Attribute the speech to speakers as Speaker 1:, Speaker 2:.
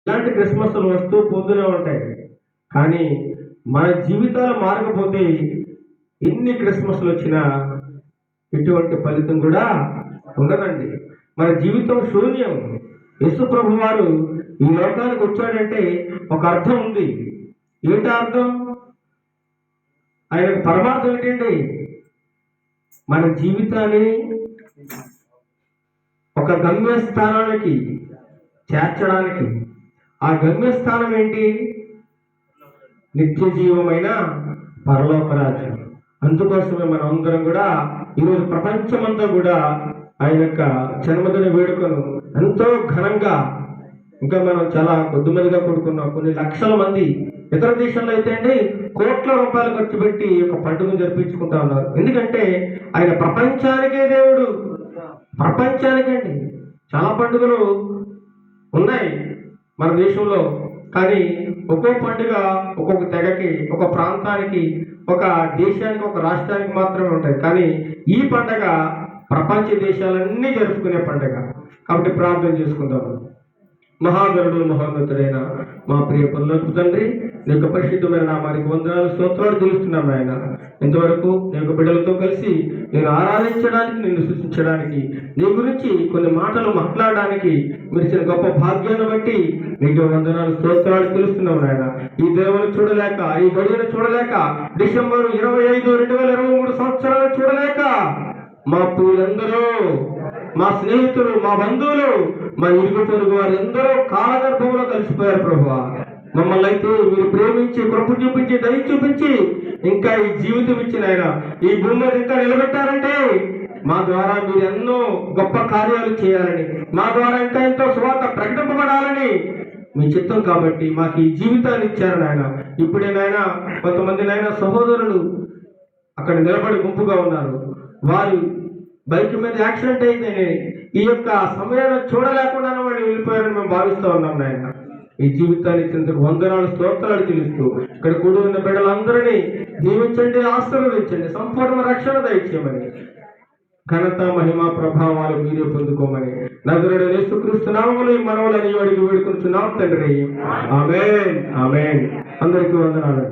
Speaker 1: ఇలాంటి క్రిస్మస్లు వస్తూ పోతూనే ఉంటాయి. కానీ మన జీవితాలు మారకపోతే ఎన్ని క్రిస్మస్లు వచ్చినా ఎటువంటి ఫలితం కూడా ఉండదండి. మన జీవితం శూన్యం. యేసు ప్రభు వారు ఈ లోకానికి వచ్చాడంటే ఒక అర్థం ఉంది. ఏంటి అర్థం? ఆయనకు పరమార్థం ఏంటండి? మన జీవితాన్ని ఒక గమ్యస్థానానికి చేర్చడానికి. ఆ గమ్యస్థానం ఏంటి? నిత్య జీవమైన పరలోక రాజ్యం. అందుకోసమే మనం అందరం కూడా ఈరోజు ప్రపంచమంతా కూడా ఆయన యొక్క జన్మదిన వేడుకను ఎంతో ఘనంగా, ఇంకా మనం చాలా కొద్దిమందిగా కూడుకున్నాం. కొన్ని లక్షల మంది ఇతర దేశాల్లో అయితే అండి కోట్ల రూపాయలు ఖర్చు పెట్టి ఒక పండుగను జరిపించుకుంటా ఉన్నారు. ఎందుకంటే ఆయన ప్రపంచానికే దేవుడు. ప్రపంచానికండి. చాలా పండుగలు ఉన్నాయి మన దేశంలో, కానీ ఒక్కో పండుగ ఒక్కొక్క తెగకి, ఒక ప్రాంతానికి, ఒక దేశానికి, ఒక రాష్ట్రానికి మాత్రమే ఉంటాయి. కానీ ఈ పండగ ప్రపంచ దేశాలన్నీ జరుపుకునే పండుగ. కాబట్టి ప్రార్థన చేసుకుందాము. మహాగరుడు మహోన్నతుడైన మా ప్రియ పరలోకపు తండ్రి, నీ యొక్క పరిశుద్ధమైన నామానికి వందనాలు స్తోత్రాలు తెలుస్తున్నాం. ఆయన ఇంతవరకు నీ యొక్క బిడ్డలతో కలిసి నేను ఆరాధించడానికి, నిన్ను సృష్టించడానికి, నీ గురించి కొన్ని మాటలు మాట్లాడడానికి మీరు ఇచ్చిన గొప్ప భాగ్యాన్ని బట్టి నీకు వందనాలు స్తోత్రాలు తెలుస్తున్నాం. ఆయన ఈ దేవుని చూడలేక, ఈ గడియను చూడలేక, డిసెంబర్ 25, 2023 సంవత్సరాలు చూడలేక మా పిల్లలందరూ, మా స్నేహితులు, మా బంధువులు, మా ఇరుగు పొరుగు వారు ఎందరో కాలగర్భంలో కలిసిపోయారు. ప్రభువా, మమ్మల్ని అయితే మీరు ప్రేమించి, కృప చూపించి, దయ చూపించి ఇంకా ఈ జీవితం ఇచ్చిన ఆయన ఈ భూమి మీద ఇంకా నిలబెట్టారంటే మా ద్వారా మీరు ఎన్నో గొప్ప కార్యాలు చేయాలని, మా ద్వారా ఇంకా ఎంతో సువార్త ప్రకటింపబడాలని మీ చిత్తం. కాబట్టి మాకు ఈ జీవితాన్ని ఇచ్చారు నాయన. ఇప్పుడే నాయన కొంతమంది నాయన సహోదరులు అక్కడ నిలబడి గుంపుగా ఉన్నారు. వారు బైక్ మీద యాక్సిడెంట్ అయితే ఈ యొక్క సమయాన్ని చూడలేకుండా వాళ్ళు వెళ్ళిపోయారని మేము భావిస్తూ ఉన్నాం. నాయన ఈ జీవితాన్ని ఇచ్చినందుకు వందనాలు స్తోత్రాలు తెలుస్తూ ఇక్కడ కూడి ఉన్న బిడ్డలందరినీ దీవించండి, ఆశీర్వదించండి, సంపూర్ణ రక్షణ దయచేయమని, ఘనత మహిమ ప్రభావాలు మీరే పొందుకోమని నజరేయుడైన యేసుక్రీస్తు నామములో ఈ మనవులని అడిగి వేడుకుంటున్నాం తండ్రి. ఆమేన్, ఆమేన్. అందరికీ వందనాలు.